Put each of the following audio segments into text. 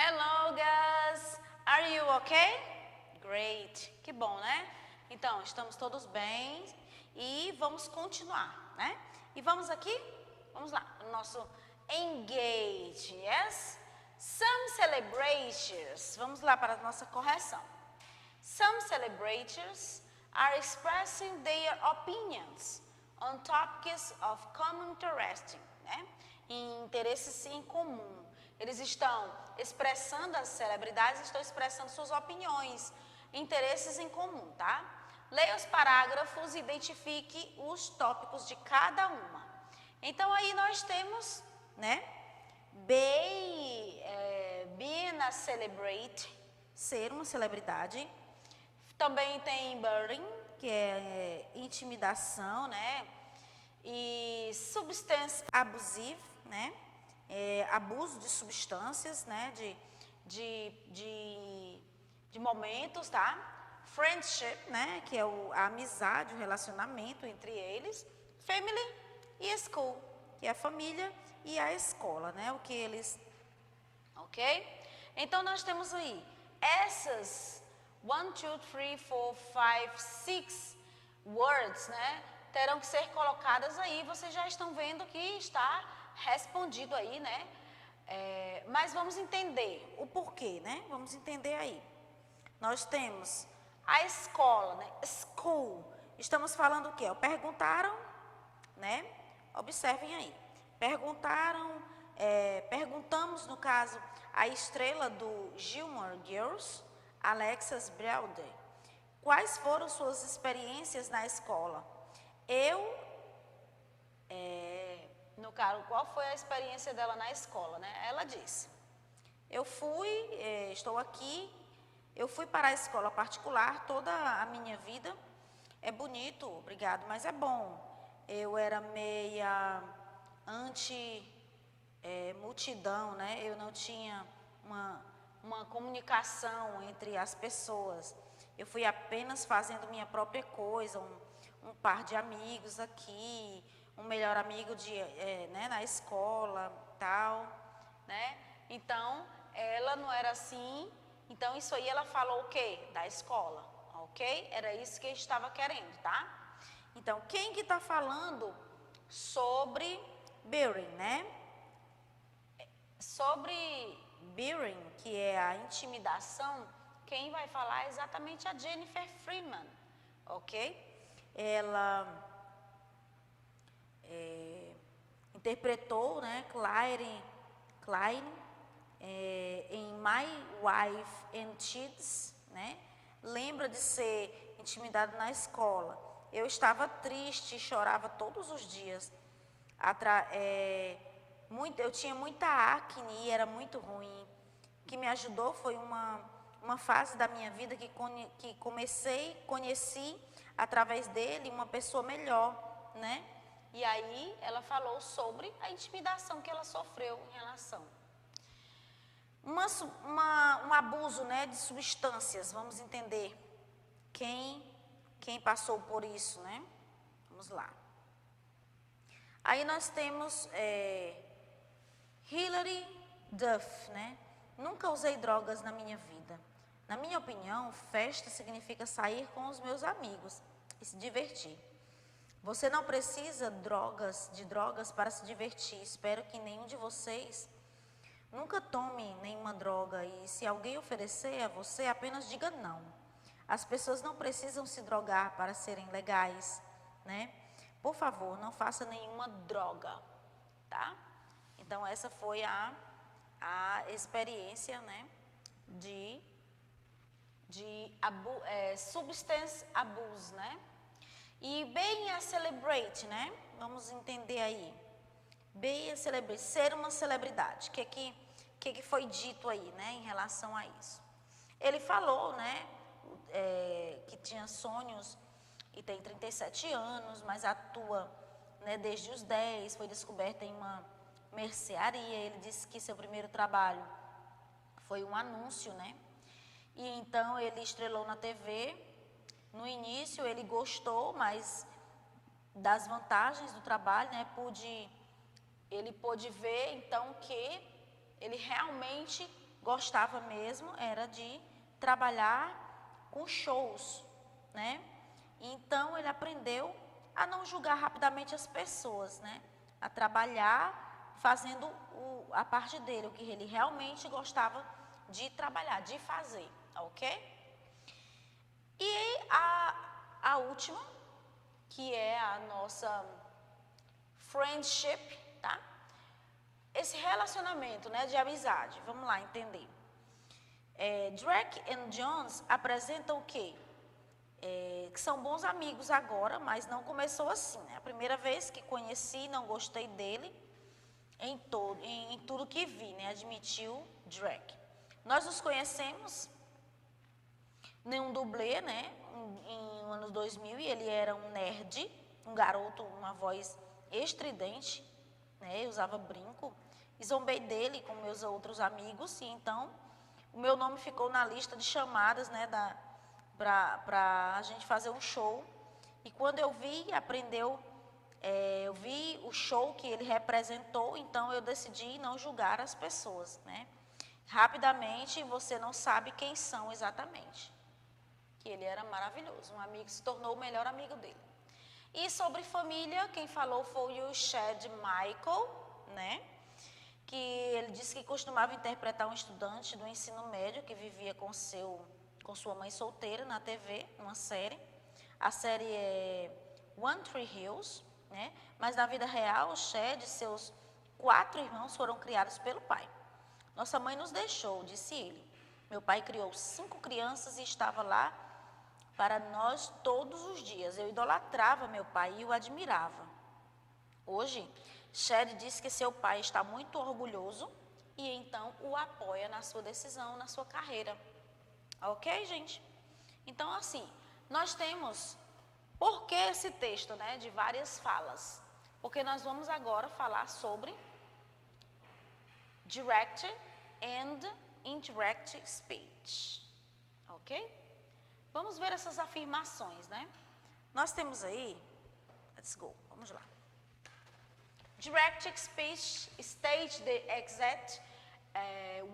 Hello, guys. Are you okay? Great. Que bom, né? Então, estamos todos bem e vamos continuar, né? E vamos aqui? Vamos lá. O nosso engage, yes? Some celebrators. Vamos lá para a nossa correção. Some celebrators are expressing their opinions on topics of common interest, né? Em interesses em comum. Eles estão expressando, as celebridades estão expressando suas opiniões, interesses em comum, tá? Leia os parágrafos e identifique os tópicos de cada uma. Então aí nós temos, né? Being a celebrate, ser uma celebridade. Também tem burden, que é intimidação, né? E substance abusive, né? Abuso de substâncias, né? De momentos, tá? Friendship, né? Que é a amizade, o relacionamento entre eles. Family e school, que é a família e a escola, né? O que eles... Ok? Então, nós temos aí essas 1, 2, 3, 4, 5, 6 words, né? Terão que ser colocadas aí. Vocês já estão vendo que está respondido aí, né? Mas vamos entender o porquê, né? Vamos entender aí. Nós temos a escola, né? School. Estamos falando o quê? Perguntaram, né? Observem aí. Perguntamos, no caso, a estrela do Gilmore Girls, Alexis Bradley, quais foram suas experiências na escola? No caso, qual foi a experiência dela na escola, né? Ela disse, estou aqui, eu fui para a escola particular toda a minha vida. É bonito, obrigado, mas é bom. Eu era meia multidão, né? Eu não tinha uma comunicação entre as pessoas. Eu fui apenas fazendo minha própria coisa, um par de amigos aqui, um melhor amigo né, na escola, tal, né? Então, ela não era assim. Então, isso aí ela falou o quê? Da escola, ok? Era isso que eu estava querendo, tá? Então, quem que está falando sobre bullying, né? Sobre bullying, que é a intimidação, quem vai falar é exatamente a Jennifer Freeman, ok? Ela interpretou, né, Klein em My Wife and Kids, né? Lembra de ser intimidado na escola. Eu estava triste, chorava todos os dias. Eu tinha muita acne e era muito ruim. O que me ajudou foi uma fase da minha vida que conheci através dele uma pessoa melhor, né? E aí ela falou sobre a intimidação que ela sofreu em relação. Um abuso, né, de substâncias, vamos entender quem passou por isso, né? Vamos lá. Aí nós temos Hilary Duff, né? Nunca usei drogas na minha vida. Na minha opinião, festa significa sair com os meus amigos e se divertir. Você não precisa de drogas para se divertir. Espero que nenhum de vocês nunca tome nenhuma droga e se alguém oferecer a você, apenas diga não. As pessoas não precisam se drogar para serem legais, né? Por favor, não faça nenhuma droga, tá? Então, essa foi a experiência, né, de substance abuse, né? E being a celebrate, né? Vamos entender aí. Being a celebrate, ser uma celebridade. O que foi dito aí, né, em relação a isso? Ele falou, né, que tinha sonhos e tem 37 anos, mas atua, né, desde os 10, foi descoberta em uma mercearia. Ele disse que seu primeiro trabalho foi um anúncio, né? E então ele estrelou na TV. No início ele gostou, mas das vantagens do trabalho, né? Ele pôde ver então que ele realmente gostava mesmo era de trabalhar com shows, né? Então ele aprendeu a não julgar rapidamente as pessoas, né? A trabalhar fazendo a parte dele, o que ele realmente gostava de trabalhar, de fazer, ok? E a última, que é a nossa friendship, tá? Esse relacionamento, né, de amizade. Vamos lá entender. Drake e Jones apresentam o quê? Que são bons amigos agora, mas não começou assim, né? A primeira vez que conheci, não gostei dele em tudo que vi, né? Admitiu Drake. Nós nos conhecemos em um dublê, né? Em anos 2000, e ele era um nerd, um garoto, uma voz estridente, né? Eu usava brinco. E zombei dele com meus outros amigos, e então o meu nome ficou na lista de chamadas, né? Para a gente fazer um show. E quando eu vi, eu vi o show que ele representou, então eu decidi não julgar as pessoas, né? Rapidamente você não sabe quem são exatamente. Que ele era maravilhoso, um amigo que se tornou o melhor amigo dele. E sobre família, quem falou foi o Chad Michael, né? Que ele disse que costumava interpretar um estudante do ensino médio que vivia com sua mãe solteira na TV, numa série. A série é One Tree Hills, né? Mas na vida real, o Chad e seus 4 irmãos foram criados pelo pai. Nossa mãe nos deixou, disse ele. Meu pai criou 5 crianças e estava lá para nós todos os dias. Eu idolatrava meu pai e o admirava. Hoje, Chad diz que seu pai está muito orgulhoso e então o apoia na sua decisão, na sua carreira. Ok, gente? Então, assim, nós temos, por que esse texto, né, de várias falas? Porque nós vamos agora falar sobre direct and indirect speech. Ok? Vamos ver essas afirmações, né? Nós temos aí, let's go, vamos lá. Direct speech state the exact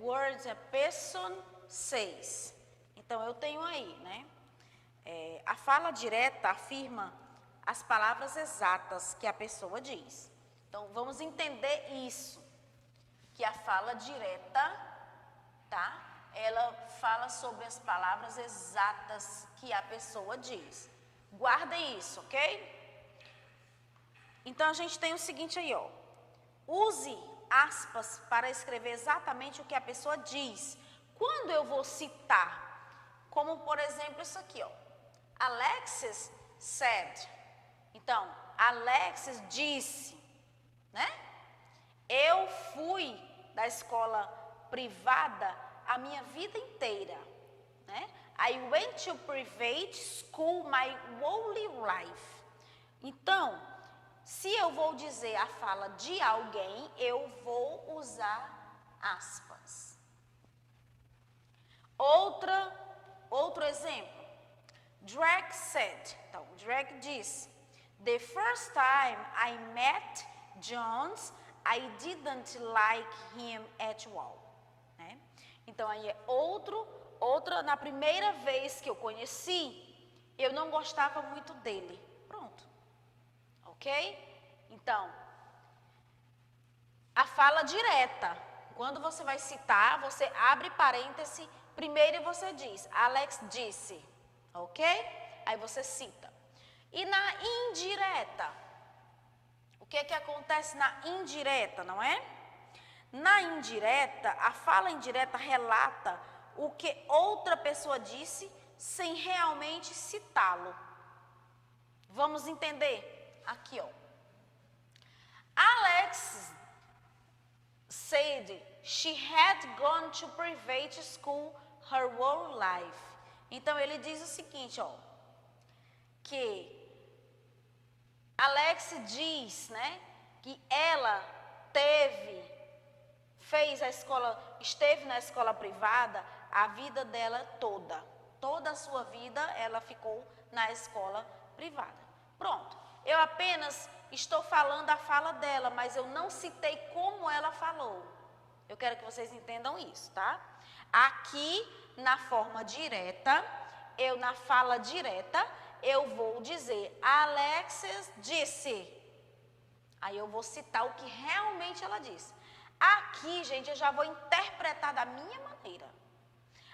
words a person says. Então, eu tenho aí, né? A fala direta afirma as palavras exatas que a pessoa diz. Então, vamos entender isso. Que a fala direta, tá? Ela fala sobre as palavras exatas que a pessoa diz. Guardem isso, ok? Então, a gente tem o seguinte aí, ó. Use aspas para escrever exatamente o que a pessoa diz. Quando eu vou citar, como por exemplo isso aqui, ó. Alexis said. Então, Alexis disse, né? Eu fui da escola privada a minha vida inteira, né? I went to private school my whole life. Então, se eu vou dizer a fala de alguém, eu vou usar aspas. Outro exemplo. Drake said. Então, Drake diz: The first time I met Jones, I didn't like him at all. Né? Então, aí é outra, na primeira vez que eu conheci, eu não gostava muito dele. Pronto. Ok? Então, a fala direta. Quando você vai citar, você abre parêntese, primeiro você diz, Alex disse. Ok? Aí você cita. E na indireta? O que acontece na indireta, não é? Na indireta, a fala indireta relata o que outra pessoa disse sem realmente citá-lo. Vamos entender? Aqui, ó. Alex said she had gone to private school her whole life. Então, ele diz o seguinte, ó. Que Alex diz, né, que ela esteve na escola privada a vida dela toda. Toda a sua vida ela ficou na escola privada. Pronto. Eu apenas estou falando a fala dela, mas eu não citei como ela falou. Eu quero que vocês entendam isso, tá? Aqui, na forma direta, na fala direta, eu vou dizer, Alexis disse. Aí eu vou citar o que realmente ela disse. Aqui, gente, eu já vou interpretar da minha maneira.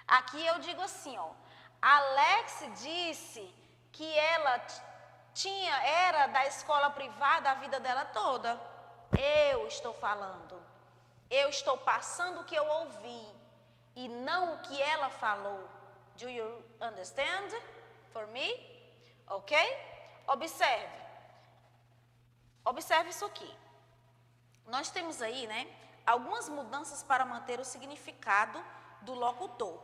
Aqui eu digo assim, ó. Alex disse que ela era da escola privada a vida dela toda. Eu estou falando. Eu estou passando o que eu ouvi e não o que ela falou. Do you understand? For me? Ok? Observe. Observe isso aqui. Nós temos aí, né, algumas mudanças para manter o significado do locutor.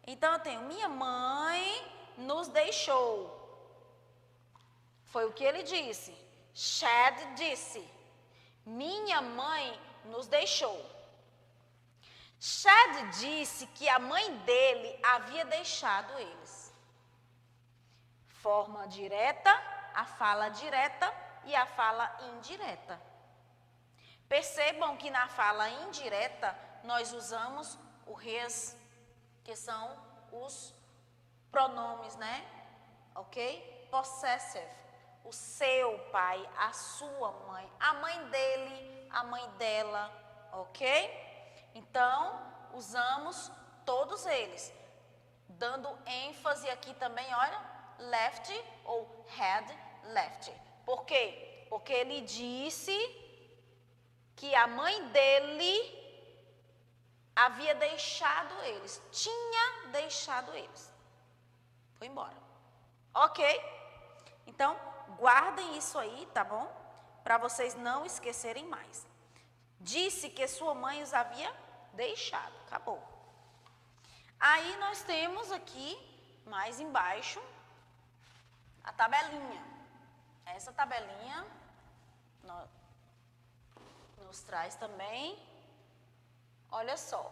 Então, eu tenho, minha mãe nos deixou. Foi o que ele disse. Chad disse. Minha mãe nos deixou. Chad disse que a mãe dele havia deixado eles. Forma direta, a fala direta e a fala indireta. Percebam que na fala indireta nós usamos o his, que são os pronomes, né? Ok? Possessive. O seu pai, a sua mãe, a mãe dele, a mãe dela, ok? Então, usamos todos eles. Dando ênfase aqui também, olha, left ou had left. Por quê? Porque ele disse que a mãe dele havia deixado eles, tinha deixado eles. Foi embora. Ok? Então, guardem isso aí, tá bom? Para vocês não esquecerem mais. Disse que sua mãe os havia deixado. Acabou. Aí nós temos aqui, mais embaixo, a tabelinha. Essa tabelinha nos traz também, olha só,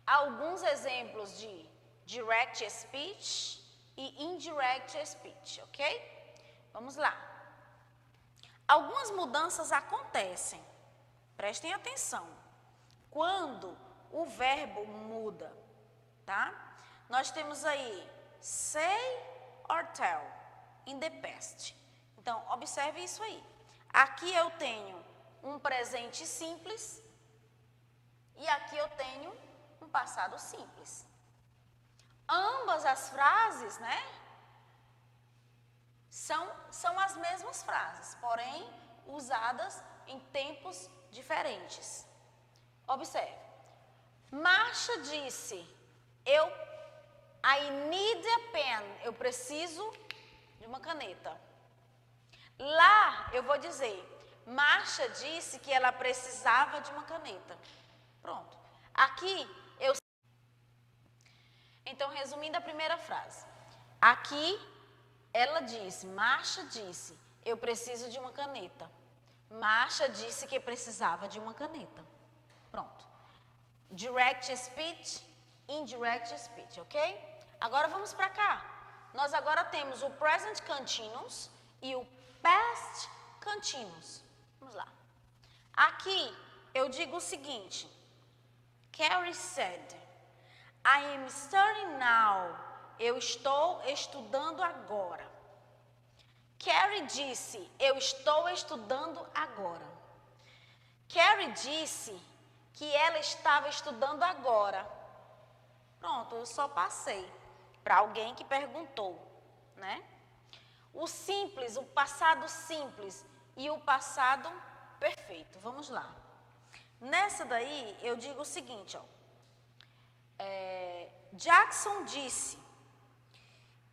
alguns exemplos de direct speech e indirect speech, ok? Vamos lá. Algumas mudanças acontecem, prestem atenção, quando o verbo muda, tá? Nós temos aí say or tell in the past. Então, observe isso aí. Aqui eu tenho um presente simples e aqui eu tenho um passado simples. Ambas as frases, né, são as mesmas frases, porém usadas em tempos diferentes. Observe. Marsha disse, I need a pen, eu preciso de uma caneta. Lá eu vou dizer, Marsha disse que ela precisava de uma caneta. Pronto. Aqui eu... Então, resumindo a primeira frase. Aqui ela disse, Marsha disse, eu preciso de uma caneta. Marsha disse que precisava de uma caneta. Pronto. Direct speech, indirect speech, ok? Agora vamos para cá. Nós agora temos o present continuous e o past continuous. Vamos lá. Aqui eu digo o seguinte. Carrie said, I am studying now. Eu estou estudando agora. Carrie disse, eu estou estudando agora. Carrie disse que ela estava estudando agora. Pronto, eu só passei para alguém que perguntou, né? O simples, o passado simples e o passado perfeito. Vamos lá. Nessa daí, eu digo o seguinte, ó. Jackson disse,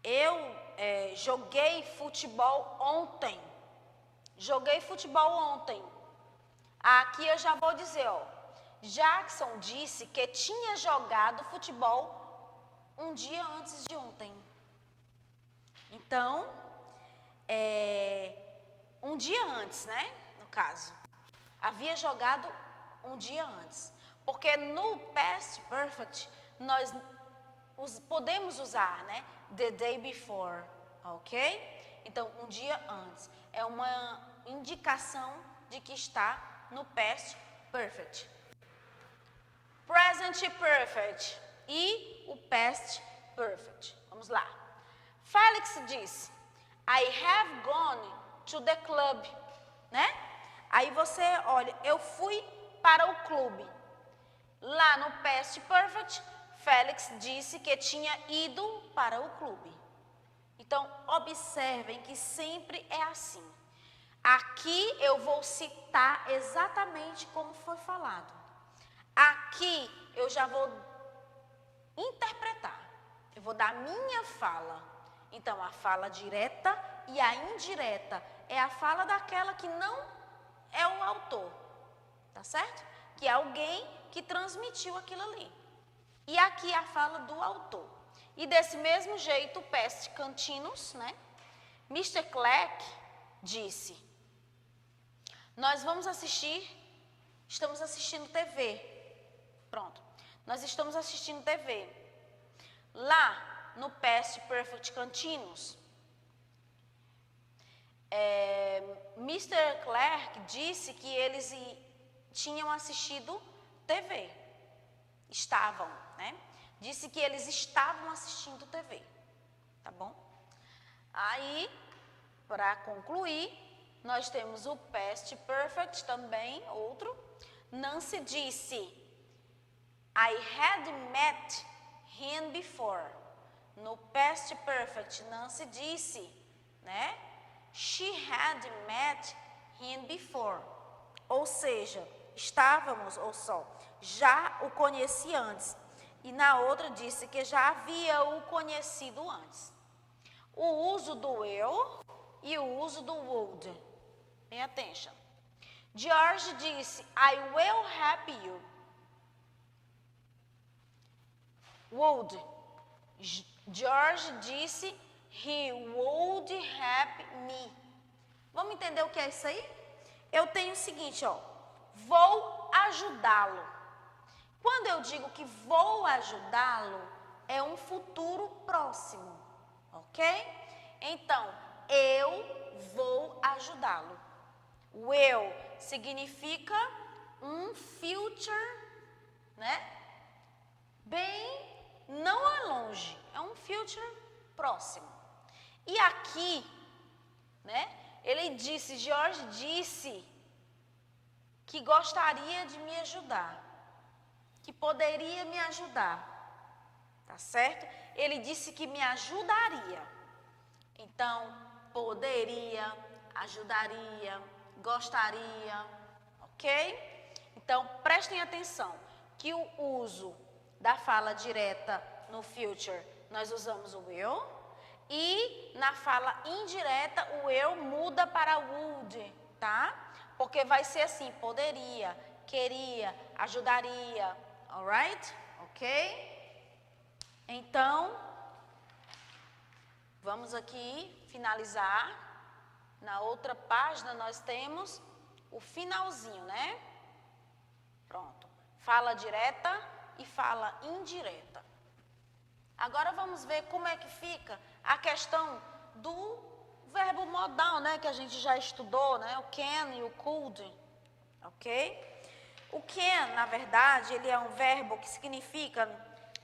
eu joguei futebol ontem. Joguei futebol ontem. Aqui eu já vou dizer, ó. Jackson disse que tinha jogado futebol um dia antes de ontem. Então, um dia antes, né? No caso. Havia jogado um dia antes. Porque no past perfect, nós podemos usar, né? The day before, ok? Então, um dia antes. É uma indicação de que está no past perfect. present perfect e o past perfect. Vamos lá. Félix disse, I have gone to the club, né? Aí você olha, eu fui para o clube. Lá no past perfect, Félix disse que tinha ido para o clube. Então, observem que sempre é assim. Aqui eu vou citar exatamente como foi falado. Aqui eu já vou interpretar. Eu vou dar a minha fala. Então, a fala direta e a indireta é a fala daquela que não é o autor. Tá certo? Que é alguém que transmitiu aquilo ali. E aqui a fala do autor. E desse mesmo jeito, o past continuous, né? Mr. Clark disse, nós vamos estamos assistindo TV. Pronto. Nós estamos assistindo TV. Lá no past perfect continuous, Mr. Clark disse que eles tinham assistido TV. Estavam, né? Disse que eles estavam assistindo TV. Tá bom? Aí, para concluir, nós temos o past perfect também, outro. Nancy disse, I had met him before. No past perfect, Nancy disse, né? She had met him before. Ou seja, estávamos, ou só, já o conheci antes. E na outra disse que já havia o conhecido antes. O uso do eu e o uso do would. Pay attention. George disse, I will help you. Would. George disse, he would help me. Vamos entender o que é isso aí? Eu tenho o seguinte, ó. Vou ajudá-lo. Quando eu digo que vou ajudá-lo, é um futuro próximo, ok? Então, eu vou ajudá-lo. Will significa um future, né? Bem, não é longe, é um future próximo. E aqui, né? Ele disse, George disse que gostaria de me ajudar. Que poderia me ajudar, tá certo? Ele disse que me ajudaria. Então, poderia, ajudaria, gostaria, ok? Então, prestem atenção que o uso da fala direta no future, nós usamos o will. E na fala indireta, o eu muda para would, tá? Porque vai ser assim, poderia, queria, ajudaria. Alright? Ok? Então, vamos aqui finalizar. Na outra página nós temos o finalzinho, né? Pronto. Fala direta e fala indireta. Agora vamos ver como é que fica a questão do verbo modal, né? Que a gente já estudou, né? O can e o could. Ok? O can, na verdade, ele é um verbo que significa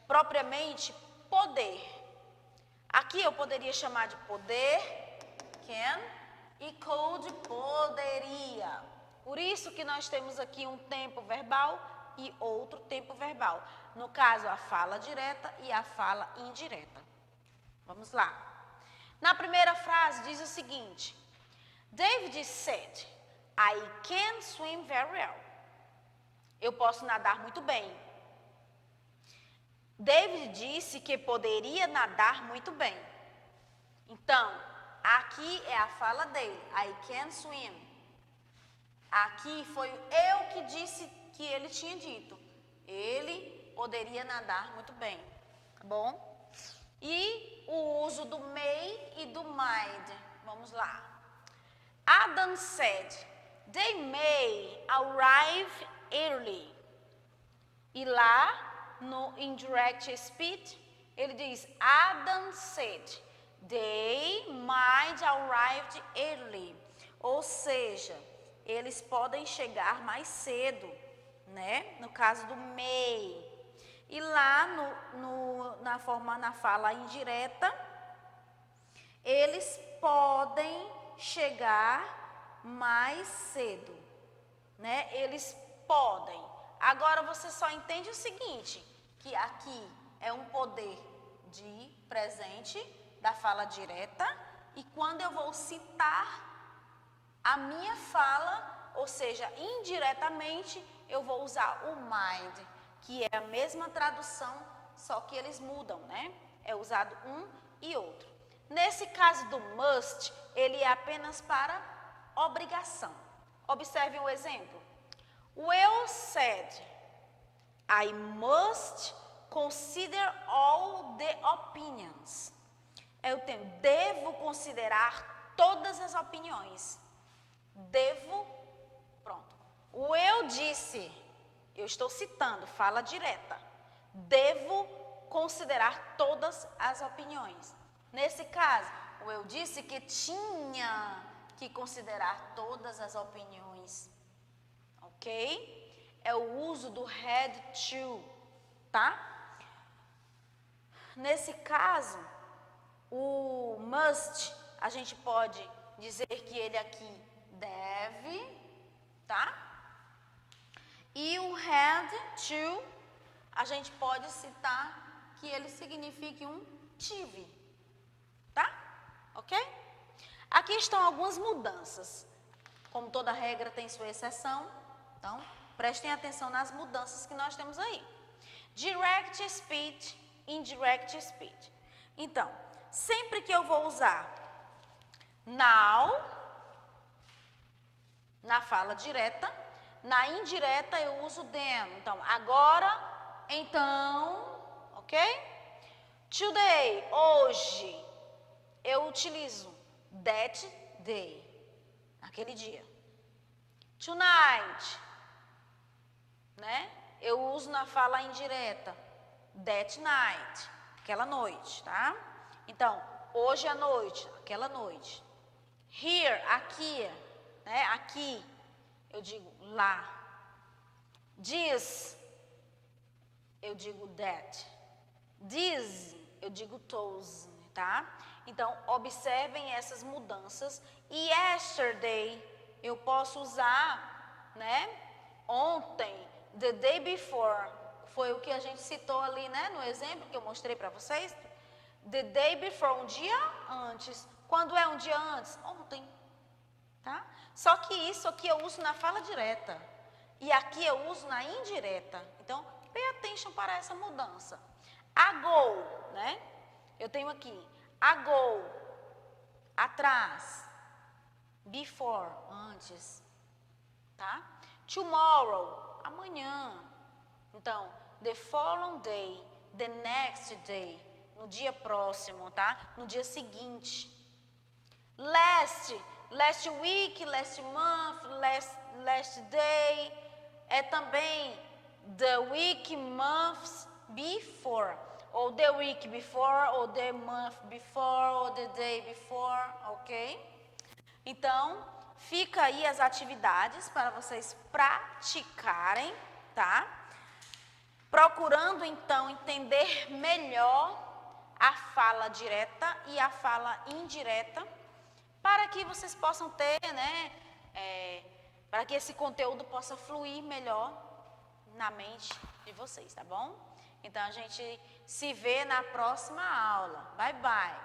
propriamente poder. Aqui eu poderia chamar de poder, can, e could, poderia. Por isso que nós temos aqui um tempo verbal e outro tempo verbal. No caso, a fala direta e a fala indireta. Vamos lá. Na primeira frase diz o seguinte, David said, I can swim very well. Eu posso nadar muito bem. David disse que poderia nadar muito bem. Então, aqui é a fala dele. I can swim. Aqui foi eu que disse que ele tinha dito. Ele poderia nadar muito bem. Tá bom? E o uso do may e do might. Vamos lá. Adam said, they may arrive early. E lá no indirect speech, ele diz, Adam said, they might arrive early. Ou seja, eles podem chegar mais cedo, né? No caso do may. E lá na fala indireta, eles podem chegar mais cedo, né? Eles podem. Agora você só entende o seguinte, que aqui é um poder de presente da fala direta, e quando eu vou citar a minha fala, ou seja, indiretamente, eu vou usar o might, que é a mesma tradução, só que eles mudam, né? É usado um e outro. Nesse caso do must, ele é apenas para obrigação. Observe o exemplo. Will said, I must consider all the opinions. Eu devo considerar todas as opiniões. Devo, pronto. O eu disse, eu estou citando, fala direta. Devo considerar todas as opiniões. Nesse caso, o eu disse que tinha que considerar todas as opiniões. Ok? É o uso do had to, tá? Nesse caso, o must, a gente pode dizer que ele aqui deve, tá? E o had to, a gente pode citar que ele signifique um tive, tá? Ok? Aqui estão algumas mudanças. Como toda regra tem sua exceção, então prestem atenção nas mudanças que nós temos aí. Direct speech, indirect speech. Então, sempre que eu vou usar now, na fala direta, na indireta eu uso them. Então, agora, então, ok? Today, hoje, eu utilizo that day, naquele dia. Tonight, né? Eu uso na fala indireta, that night, aquela noite, tá? Então, hoje à noite, aquela noite. Here, aqui, né? Aqui, eu digo lá. This, eu digo that. This, eu digo those, tá? Então, observem essas mudanças. E yesterday, eu posso usar, né? Ontem, the day before, foi o que a gente citou ali, né? No exemplo que eu mostrei para vocês. The day before, um dia antes. Quando é um dia antes? Ontem, tá? Só que isso aqui eu uso na fala direta. E aqui eu uso na indireta. Então, pay attention para essa mudança. Ago, né? Eu tenho aqui, ago, atrás. Before, antes, tá? Tomorrow, amanhã. Então, the following day, the next day, no dia próximo, tá? No dia seguinte. Last week, last month, last day, é também the week, months before, ou the week before, ou the month before, ou the day before, ok? Então, fica aí as atividades para vocês praticarem, tá? Procurando, então, entender melhor a fala direta e a fala indireta, para que vocês possam ter, né, para que esse conteúdo possa fluir melhor na mente de vocês, tá bom? Então, a gente se vê na próxima aula. Bye, bye!